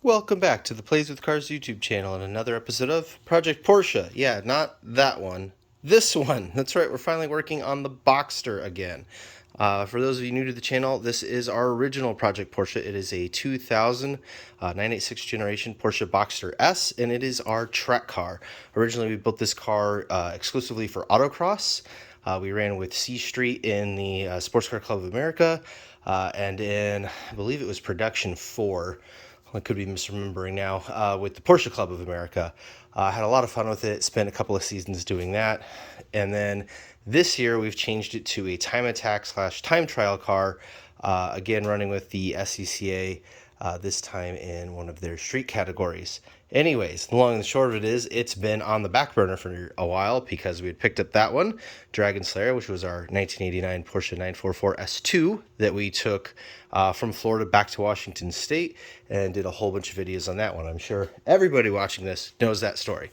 Welcome back to the Plays with Cars YouTube channel and another episode of Project Porsche. Yeah, not that one. This one. That's right, we're finally working on the Boxster again. For those of you new to the channel, this is our original Project Porsche. It is a 2000 986 generation Porsche Boxster S, and it is our track car. Originally, we built this car exclusively for autocross. We ran with C Street in the Sports Car Club of America, and in, I believe it was Production 4. I could be misremembering now, with the Porsche Club of America. Had a lot of fun with it, spent a couple of seasons doing that. And then this year we've changed it to a time attack / time trial car, again running with the SCCA, this time in one of their street categories. Anyways, the long and the short of it is, it's been on the back burner for a while because we had picked up that one, Dragon Slayer, which was our 1989 Porsche 944 S2 that we took from Florida back to Washington State and did a whole bunch of videos on that one. I'm sure everybody watching this knows that story.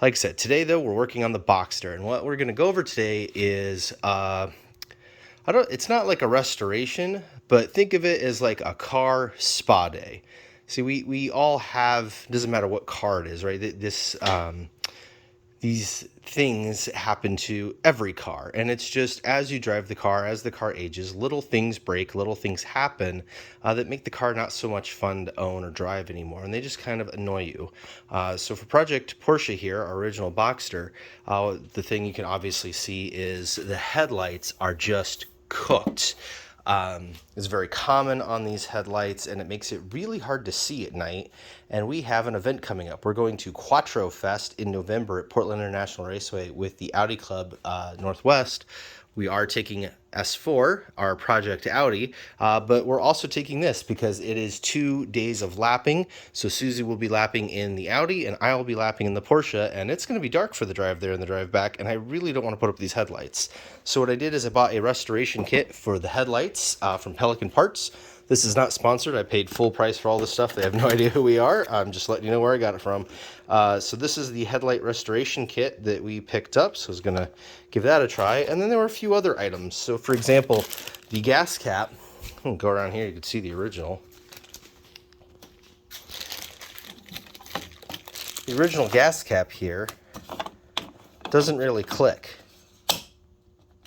Like I said, today though, we're working on the Boxster, and what we're going to go over today is it's not like a restoration, but think of it as like a car spa day. See, we all have, doesn't matter what car it is, right? These things happen to every car, and it's just as you drive the car, as the car ages, little things break, little things happen that make the car not so much fun to own or drive anymore, and they just kind of annoy you. So for Project Porsche here, our original Boxster, the thing you can obviously see is the headlights are just cooked. It's very common on these headlights, and it makes it really hard to see at night. And we have an event coming up. We're going to Quattro Fest in November at Portland International Raceway with the Audi Club Northwest. We are taking S4, our Project Audi, but we're also taking this because it is 2 days of lapping. So Susie will be lapping in the Audi, and I will be lapping in the Porsche, and it's going to be dark for the drive there and the drive back, and I really don't want to put up these headlights. So what I did is I bought a restoration kit for the headlights from Pelican Parts. This is not sponsored. I paid full price for all this stuff. They have no idea who we are. I'm just letting you know where I got it from. So this is the Headlight Restoration Kit that we picked up. So I was going to give that a try. And then there were a few other items. So for example, the gas cap. I'll go around here. You can see the original. The original gas cap here doesn't really click.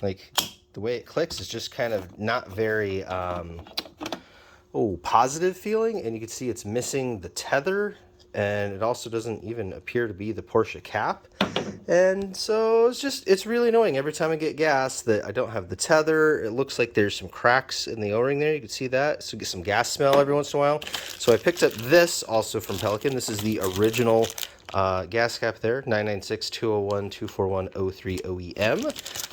Like, the way it clicks is just kind of not very positive feeling, and you can see it's missing the tether, and it also doesn't even appear to be the Porsche cap. And so it's really annoying every time I get gas that I don't have the tether. It looks like there's some cracks in the O-ring there. You can see that. So you get some gas smell every once in a while. So I picked up this also from Pelican. This is the original gas cap there, 996-201-241-03-OEM.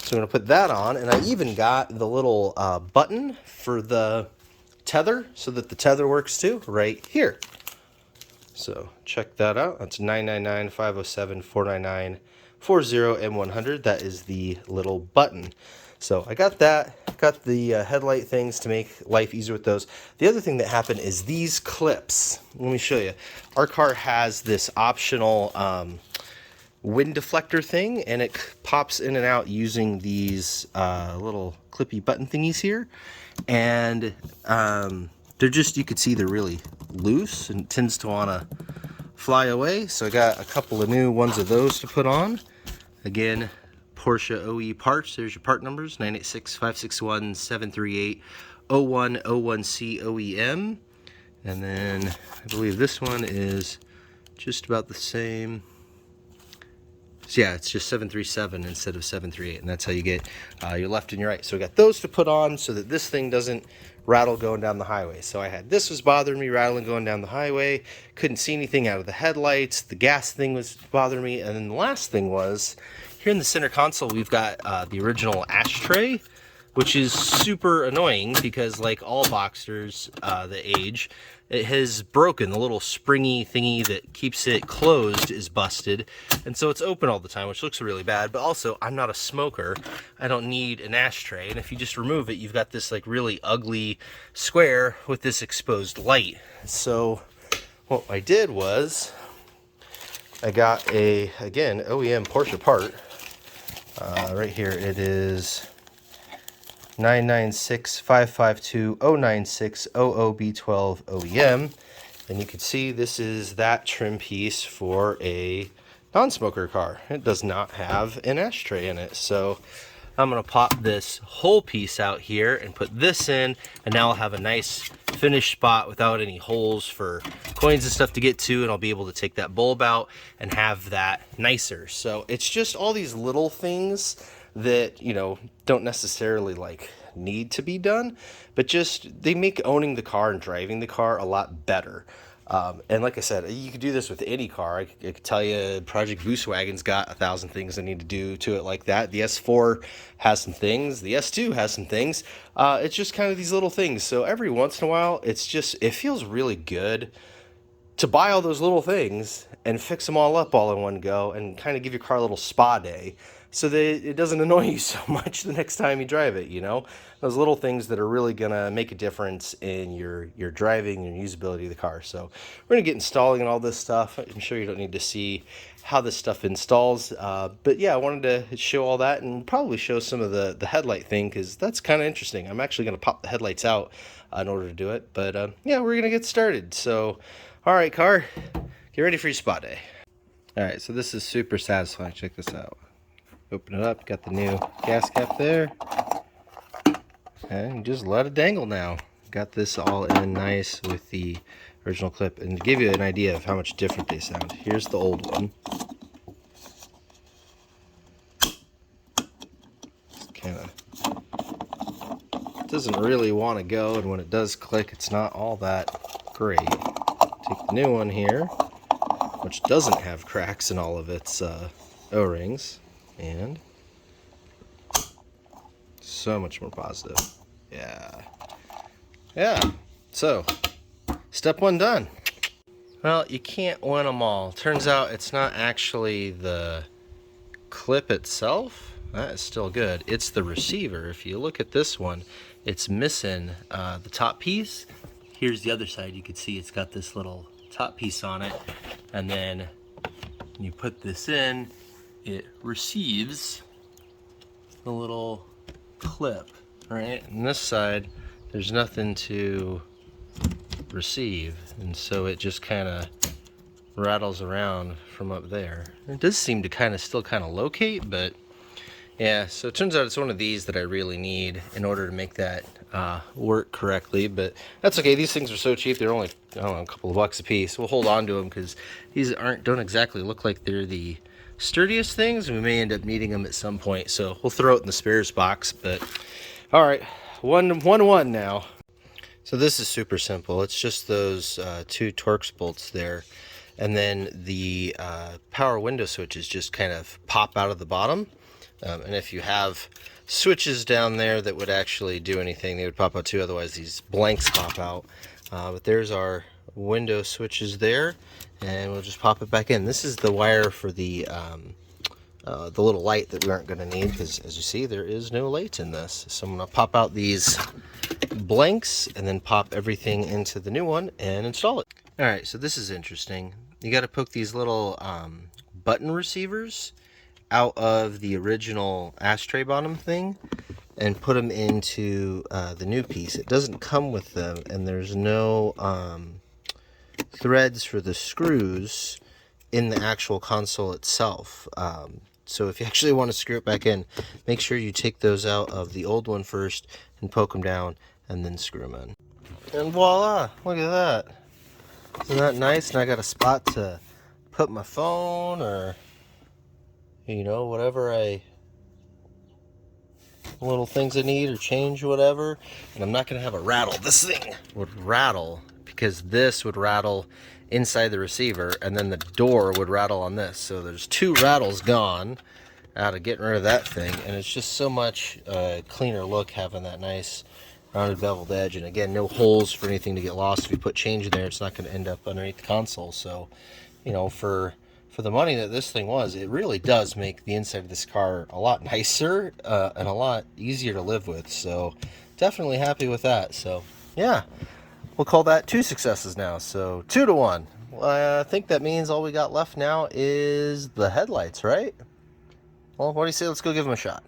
So I'm going to put that on, and I even got the little button for the tether so that the tether works too right here. So check that out. That's 999-507-499-40M100. That is the little button. So I got that. Got the headlight things to make life easier with those. The other thing that happened is these clips. Let me show you. Our car has this optional wind deflector thing, and it pops in and out using these little clippy button thingies here. And they're just, you could see they're really loose and tends to want to fly away. So I got a couple of new ones of those to put on. Again, Porsche OE parts. There's your part numbers, 986-561-738-0101C OEM. And then I believe this one is just about the same. So yeah, it's just 737 instead of 738, and that's how you get your left and your right. So we got those to put on so that this thing doesn't rattle going down the highway. So I had this was bothering me, rattling going down the highway. Couldn't see anything out of the headlights. The gas thing was bothering me. And then the last thing was, here in the center console, we've got the original ashtray, which is super annoying because, like all Boxsters that age, it has broken. The little springy thingy that keeps it closed is busted, and so it's open all the time, which looks really bad. But also, I'm not a smoker. I don't need an ashtray, and if you just remove it, you've got this like really ugly square with this exposed light. So what I did was I got a, again, OEM Porsche part. Right here it is 996-552-096-00B12 OEM, And you can see this is that trim piece for a non-smoker car. It does not have an ashtray in it. So I'm gonna pop this whole piece out here and put this in, and now I'll have a nice finished spot without any holes for coins and stuff to get to, and I'll be able to take that bulb out and have that nicer. So it's just all these little things that, you know, don't necessarily like need to be done, but just they make owning the car and driving the car a lot better. And like I said, you could do this with any car. I could tell you Project Boostwagon's got 1,000 things I need to do to it like that. The S4 has some things. The S2 has some things. It's just kind of these little things. So every once in a while, it feels really good to buy all those little things and fix them all up all in one go and kind of give your car a little spa day so that it doesn't annoy you so much the next time you drive it, you know? Those little things that are really gonna make a difference in your driving and usability of the car. So we're gonna get installing and all this stuff. I'm sure you don't need to see how this stuff installs, but yeah, I wanted to show all that and probably show some of the headlight thing, because that's kind of interesting. I'm actually gonna pop the headlights out in order to do it, but yeah, we're gonna get started. So all right, car, get ready for your spa day. All right, so this is super satisfying. Check this out. Open it up, got the new gas cap there. And just let it dangle now. Got this all in nice with the original clip. And to give you an idea of how much different they sound, here's the old one. Kind of doesn't really want to go, and when it does click, it's not all that great. Take the new one here, which doesn't have cracks in all of its O-rings, and so much more positive. Yeah, so step one done. Well, you can't win them all. Turns out it's not actually the clip itself. That is still good. It's the receiver. If you look at this one, it's missing the top piece. Here's the other side. You can see it's got this little top piece on it, and then when you put this in, it receives the little clip, right? And this side, there's nothing to receive, and so it just kind of rattles around from up there. It does seem to kind of still kind of locate, but yeah, so it turns out it's one of these that I really need in order to make that work correctly, but that's okay. These things are so cheap. They're only, I don't know, a couple of bucks a piece. We'll hold on to them because these don't exactly look like they're the sturdiest things, and we may end up needing them at some point, so we'll throw it in the spares box. But all right, one now. So this is super simple. It's just those two Torx bolts there, and then the power window switches just kind of pop out of the bottom. And if you have switches down there that would actually do anything, they would pop out too. Otherwise, these blanks pop out. But there's our window switches there, and we'll just pop it back in. This is the wire for the little light that we aren't going to need, because as you see, there is no light in this. So I'm going to pop out these blanks and then pop everything into the new one and install it. All right, so this is interesting. You got to poke these little button receivers out of the original ashtray bottom thing and put them into the new piece. It doesn't come with them, and there's no threads for the screws in the actual console itself. So if you actually want to screw it back in, make sure you take those out of the old one first and poke them down and then screw them in. And voila, look at that. Isn't that nice? And I got a spot to put my phone, or you know, whatever little things I need, or change or whatever. And I'm not going to have a rattle. This thing would rattle because this would rattle inside the receiver, and then the door would rattle on this. So there's two rattles gone out of getting rid of that thing, and it's just so much cleaner look having that nice rounded beveled edge. And again, no holes for anything to get lost. If you put change in there, it's not going to end up underneath the console. So, you know, for the money that this thing was, it really does make the inside of this car a lot nicer and a lot easier to live with. So definitely happy with that. So yeah, we'll call that 2 successes now. So 2 to 1. I think that means all we got left now is the headlights, right? Well, what do you say? Let's go give them a shot.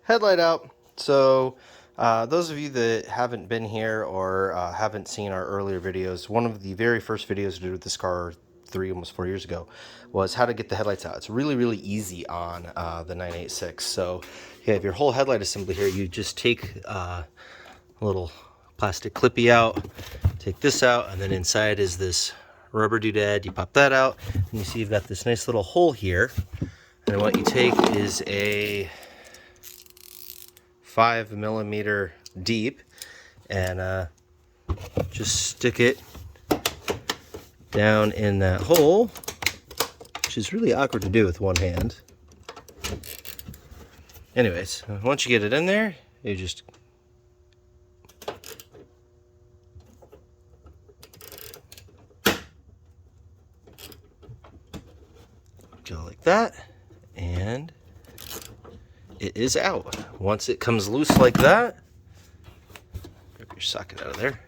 Headlight out. So Those of you that haven't been here or haven't seen our earlier videos, one of the very first videos we did with this car almost 4 years ago was how to get the headlights out. It's really, really easy on the 986. So you have your whole headlight assembly here. You just take a little plastic clippy out, take this out, and then inside is this rubber doodad. You pop that out, and you see you've got this nice little hole here. And what you take is a 5mm deep, and just stick it down in that hole, which is really awkward to do with one hand. Anyways, once you get it in there, you just go like that, and it is out. Once it comes loose like that, grab your socket out of there.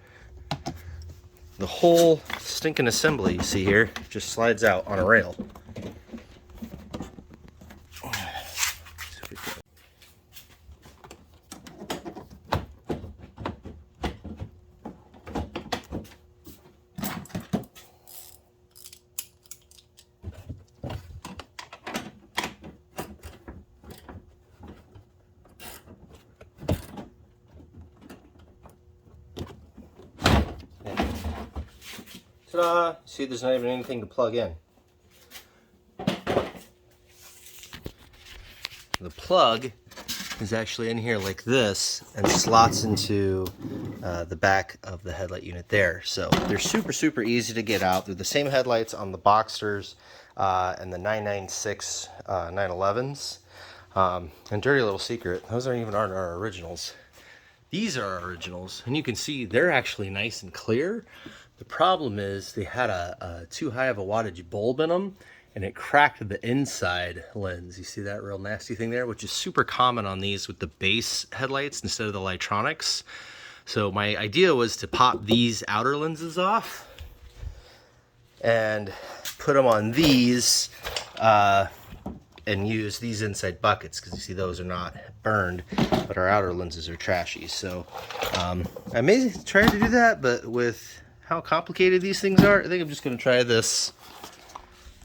The whole stinking assembly you see here just slides out on a rail. Ta-da! See, there's not even anything to plug in. The plug is actually in here like this and slots into the back of the headlight unit there. So they're super, super easy to get out. They're the same headlights on the Boxsters and the 996 911s. And dirty little secret, those aren't our originals. These are our originals, and you can see they're actually nice and clear. The problem is they had a too high of a wattage bulb in them, and it cracked the inside lens. You see that real nasty thing there, which is super common on these with the base headlights instead of the Lightronics. So my idea was to pop these outer lenses off and put them on these and use these inside buckets, because you see those are not burned, but our outer lenses are trashy. So I may try to do that, but with how complicated these things are, I think I'm just going to try this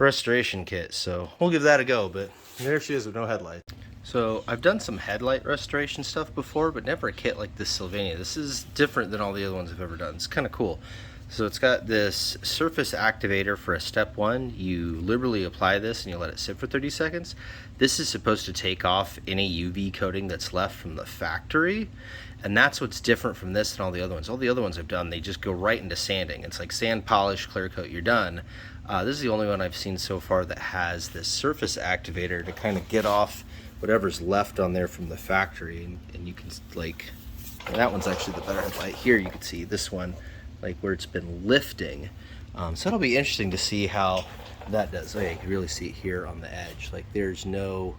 restoration kit. So we'll give that a go, but there she is with no headlight. So I've done some headlight restoration stuff before, but never a kit like this Sylvania. This is different than all the other ones I've ever done. It's kind of cool. So it's got this surface activator for a step one. You liberally apply this and you let it sit for 30 seconds. This is supposed to take off any UV coating that's left from the factory. And that's what's different from this than all the other ones. All the other ones I've done, they just go right into sanding. It's like sand, polish, clear coat, you're done. This is the only one I've seen so far that has this surface activator to kind of get off whatever's left on there from the factory. And you can, like, that one's actually the better headlight. Here you can see this one, like where it's been lifting. So it'll be interesting to see how that does. Oh yeah, you can really see it here on the edge. Like there's no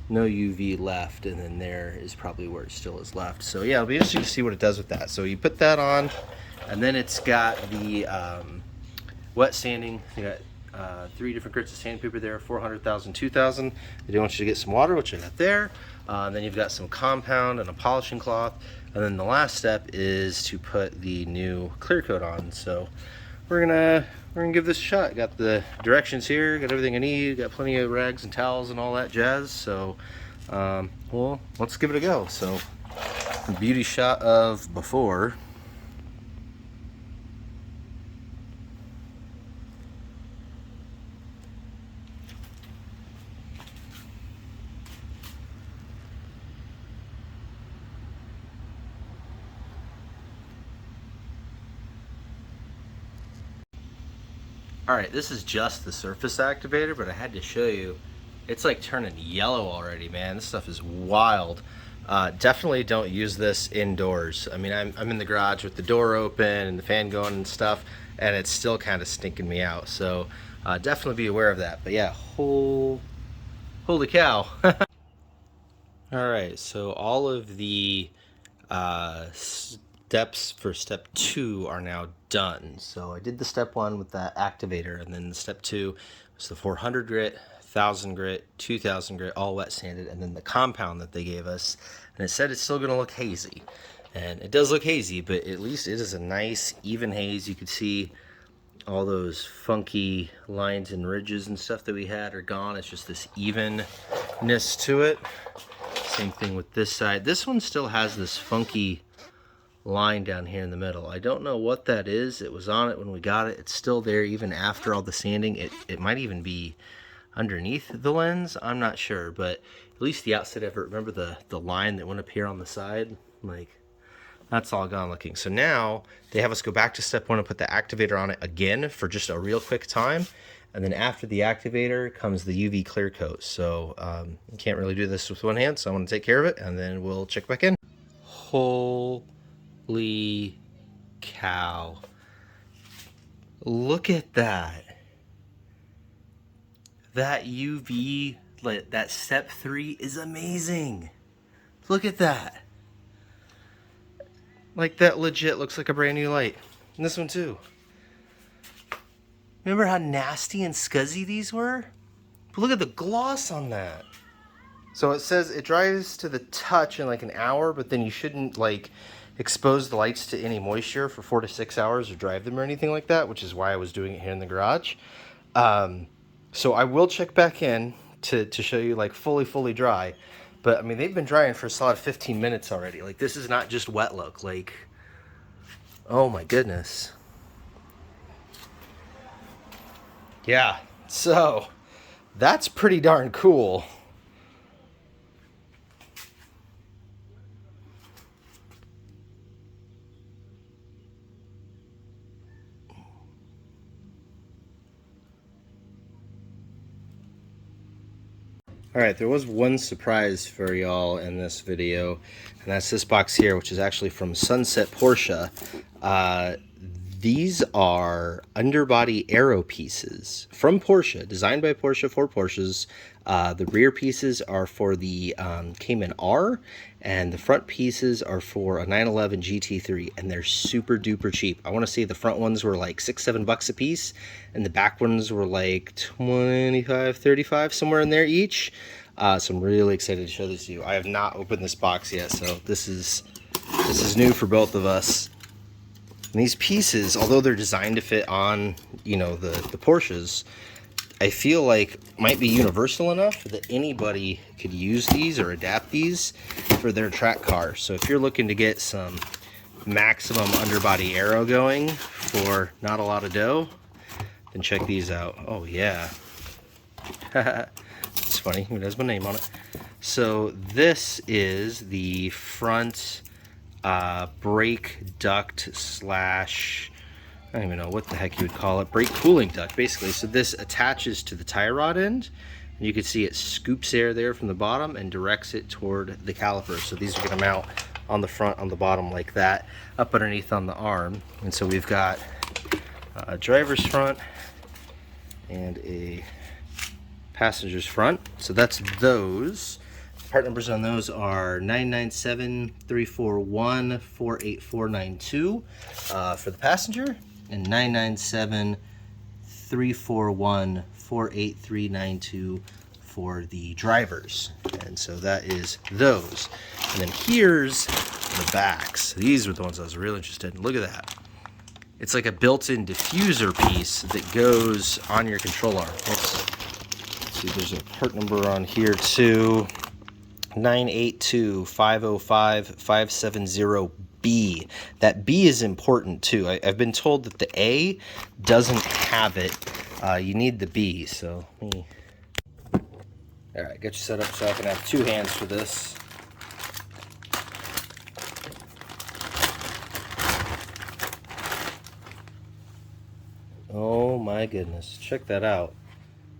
UV left, and then there is probably where it still is left. So yeah, it'll be interesting to see what it does with that. So you put that on, and then it's got the wet sanding. You got 3 different grits of sandpaper there, 400,000, 2,000. They do want you to get some water, which I got there. Then you've got some compound and a polishing cloth. And then the last step is to put the new clear coat on. So we're gonna give this a shot. Got the directions here, got everything I need, got plenty of rags and towels and all that jazz. So well, let's give it a go. So beauty shot of before. Alright, this is just the surface activator, but I had to show you. It's like turning yellow already, man. This stuff is wild. Definitely don't use this indoors. I mean, I'm in the garage with the door open and the fan going and stuff, and it's still kind of stinking me out. So definitely be aware of that. But yeah, holy cow. Alright, so all of the steps for step 2 are now done. So I did the step 1 with that activator, and then the step 2 was the 400 grit 1,000 grit, 2,000 grit, all wet sanded, and then the compound that they gave us. And it said it's still going to look hazy. And it does look hazy, but at least it is a nice, even haze. You can see all those funky lines and ridges and stuff that we had are gone. It's just this evenness to it. Same thing with this side. This one still has this funky line down here in the middle. I don't know what that is. It was on it when we got it. It's still there even after all the sanding. It might even be underneath the lens. I'm not sure, but at least the outside of it, remember the line that went up here on the side? Like, that's all gone looking. So now they have us go back to step one and put the activator on it again for just a real quick time. And then after the activator comes the UV clear coat. So you can't really do this with one hand, so I'm gonna take care of it and then we'll check back in. Holy cow. Look at that. That UV, that step 3 is amazing. Look at that. Like, that legit looks like a brand new light. And this one too. Remember how nasty and scuzzy these were? But look at the gloss on that. So it says it dries to the touch in like an hour, but then you shouldn't like expose the lights to any moisture for 4 to 6 hours or drive them or anything like that, which is why I was doing it here in the garage. So I will check back in to show you like fully dry. But I mean, they've been drying for a solid 15 minutes already. Like, this is not just wet look. Like, oh my goodness. Yeah, so that's pretty darn cool. Alright, there was one surprise for y'all in this video, and that's this box here, which is actually from Sunset Porsche. These are underbody aero pieces from Porsche, designed by Porsche for Porsches. The rear pieces are for the Cayman R, and the front pieces are for a 911 GT3, and they're super duper cheap. I want to say the front ones were like $6-7 a piece, and the back ones were like 25, 35, somewhere in there each. So I'm really excited to show this to you. I have not opened this box yet, so this is new for both of us. And these pieces, although they're designed to fit on, you know, the Porsches, I feel like might be universal enough that anybody could use these or adapt these for their track car. So if you're looking to get some maximum underbody aero going for not a lot of dough, then check these out. Oh yeah. It's funny, it has my name on it. So this is the front brake duct slash, I don't even know what the heck you would call it, brake cooling duct basically. So this attaches to the tie rod end, and you can see it scoops air there from the bottom and directs it toward the caliper. So these are going to mount on the front, on the bottom like that, up underneath on the arm. And so we've got a driver's front and a passenger's front. So that's those. Part numbers on those are 997-341-48492 for the passenger, and 997-341-48392 for the drivers. And so that is those. And then here's the backs. These are the ones I was really interested in. Look at that. It's like a built-in diffuser piece that goes on your control arm. Let's see, there's a part number on here too. 982-505-570B. That B is important too. I've been told that the A doesn't have it. You need the B. So let me... All right, get you set up so I can have two hands for this. Oh my goodness, check that out.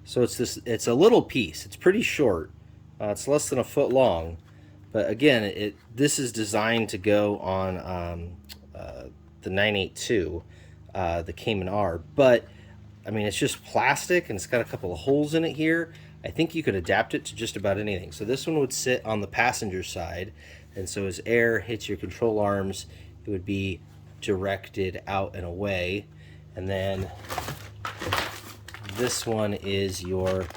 So it's a little piece. It's pretty short. It's less than a foot long, but again, this is designed to go on the 982, the Cayman R. But I mean, it's just plastic, and it's got a couple of holes in it here. I think you could adapt it to just about anything. So this one would sit on the passenger side, and so as air hits your control arms, it would be directed out and away. And then this one is your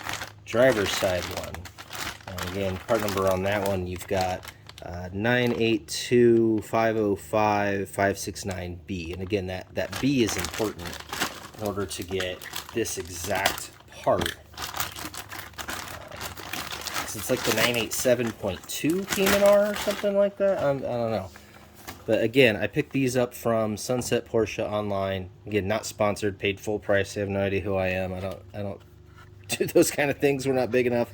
driver's side one. And again, part number on that one, you've got 982505569B. And again, that B is important in order to get this exact part. It's like the 987.2 Cayman R or something like that. I don't know. But again, I picked these up from Sunset Porsche online. Again, not sponsored, paid full price. They have no idea who I am. I don't do those kind of things. We're not big enough.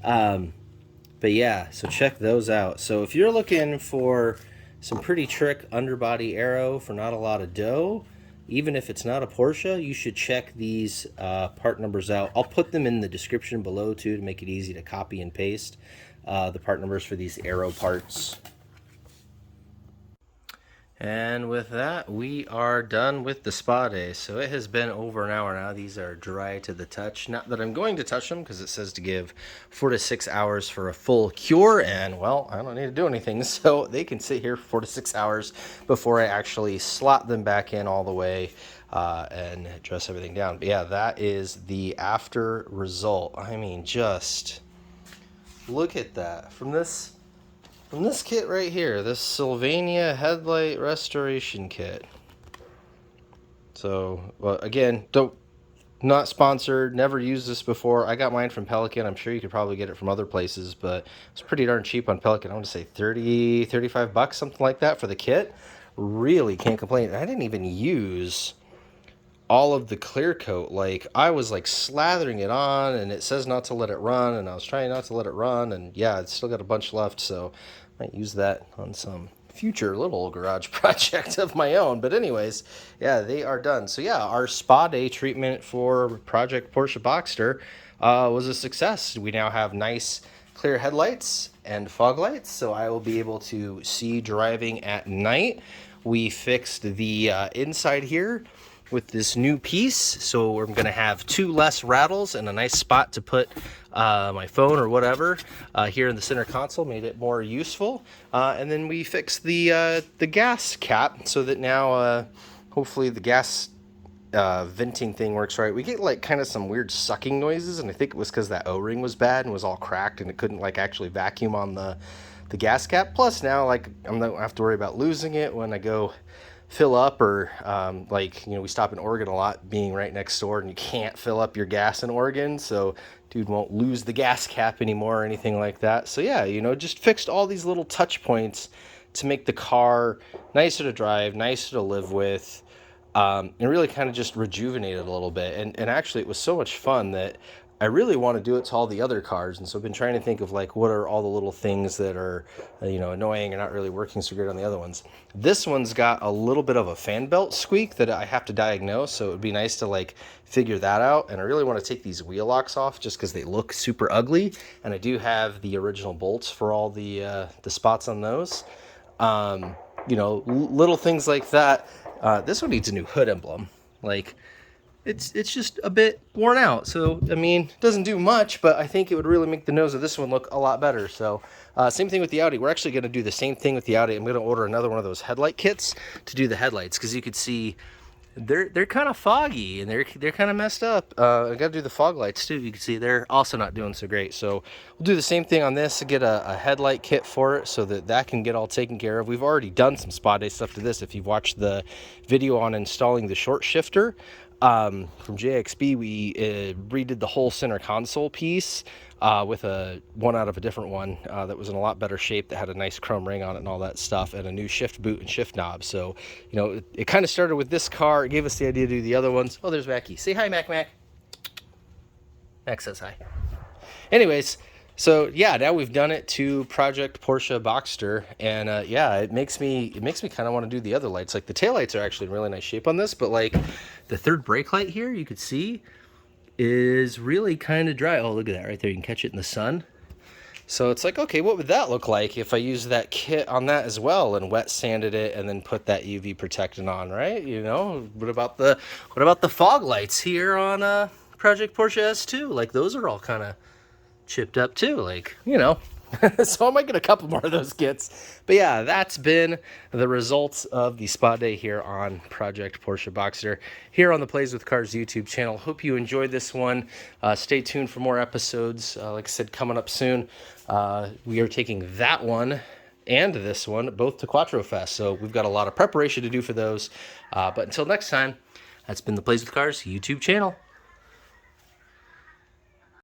But yeah, so check those out. So if you're looking for some pretty trick underbody aero for not a lot of dough, even if it's not a Porsche, you should check these part numbers out. I'll put them in the description below too to make it easy to copy and paste the part numbers for these aero parts. And with that, we are done with the spa day. So it has been over an hour now. These are dry to the touch. Not that I'm going to touch them, because it says to give 4 to 6 hours for a full cure. And, well, I don't need to do anything. So they can sit here for 4 to 6 hours before I actually slot them back in all the way and dress everything down. But, yeah, that is the after result. I mean, just look at that. From this kit right here, this Sylvania Headlight Restoration Kit. So, well, again, not sponsored, never used this before. I got mine from Pelican. I'm sure you could probably get it from other places, but it's pretty darn cheap on Pelican. I want to say 30, 35 bucks, something like that for the kit. Really can't complain. And I didn't even use all of the clear coat. Like, I was like slathering it on, and it says not to let it run, and I was trying not to let it run, and yeah, it's still got a bunch left, so I might use that on some future little garage project of my own. But anyways, yeah, they are done. So yeah, our spa day treatment for Project Porsche Boxster was a success. We now have nice clear headlights and fog lights, so I will be able to see driving at night. We fixed the inside here with this new piece, so we're going to have 2 less rattles and a nice spot to put my phone or whatever here in the center console. Made it more useful. And then we fixed the gas cap so that now hopefully the gas venting thing works right. We get like kind of some weird sucking noises, and I think it was because that O-ring was bad and was all cracked and it couldn't like actually vacuum on the gas cap. Plus now, like, I don't have to worry about losing it when I go fill up, or like, you know, we stop in Oregon a lot, being right next door, and you can't fill up your gas in Oregon, so dude won't lose the gas cap anymore or anything like that. So yeah, you know, just fixed all these little touch points to make the car nicer to drive, nicer to live with, and really kind of just rejuvenated a little bit. And actually it was so much fun that I really want to do it to all the other cars, and so I've been trying to think of like what are all the little things that are you know, annoying and not really working so great on the other ones. This one's got a little bit of a fan belt squeak that I have to diagnose, so it would be nice to like figure that out. And I really want to take these wheel locks off just because they look super ugly, and I do have the original bolts for all the spots on those. You know, little things like that. This one needs a new hood emblem. Like, it's just a bit worn out. So, I mean, it doesn't do much, but I think it would really make the nose of this one look a lot better. So, same thing with the Audi. We're actually going to do the same thing with the Audi. I'm going to order another one of those headlight kits to do the headlights, because you could see they're kind of foggy and they're kind of messed up. I got to do the fog lights too. You can see they're also not doing so great. So we'll do the same thing on this to get a headlight kit for it, so that can get all taken care of. We've already done some spa day stuff to this. If you've watched the video on installing the short shifter from JXB, we redid the whole center console piece with one out of a different one that was in a lot better shape, that had a nice chrome ring on it and all that stuff, and a new shift boot and shift knob. So, you know, it kind of started with this car. It gave us the idea to do the other ones. Oh, there's Mackie. Say hi, Mac. Mac says hi. Anyways, so yeah, now we've done it to Project Porsche Boxster, and yeah, it makes me kind of want to do the other lights. Like, the taillights are actually in really nice shape on this, but like the third brake light here, you could see, is really kind of dry. Oh, look at that right there. You can catch it in the sun. So it's like, okay, what would that look like if I used that kit on that as well and wet sanded it and then put that UV protectant on, right? You know, what about the fog lights here on Project Porsche S2? Like, those are all kind of chipped up too. Like, you know, So I might get a couple more of those kits. But yeah, that's been the results of the spa day here on Project Porsche Boxster here on the Plays with Cars YouTube channel. Hope you enjoyed this one. Stay tuned for more episodes. Like I said, coming up soon. We are taking that one and this one both to Quattro Fest. So we've got a lot of preparation to do for those. But until next time, that's been the Plays with Cars YouTube channel.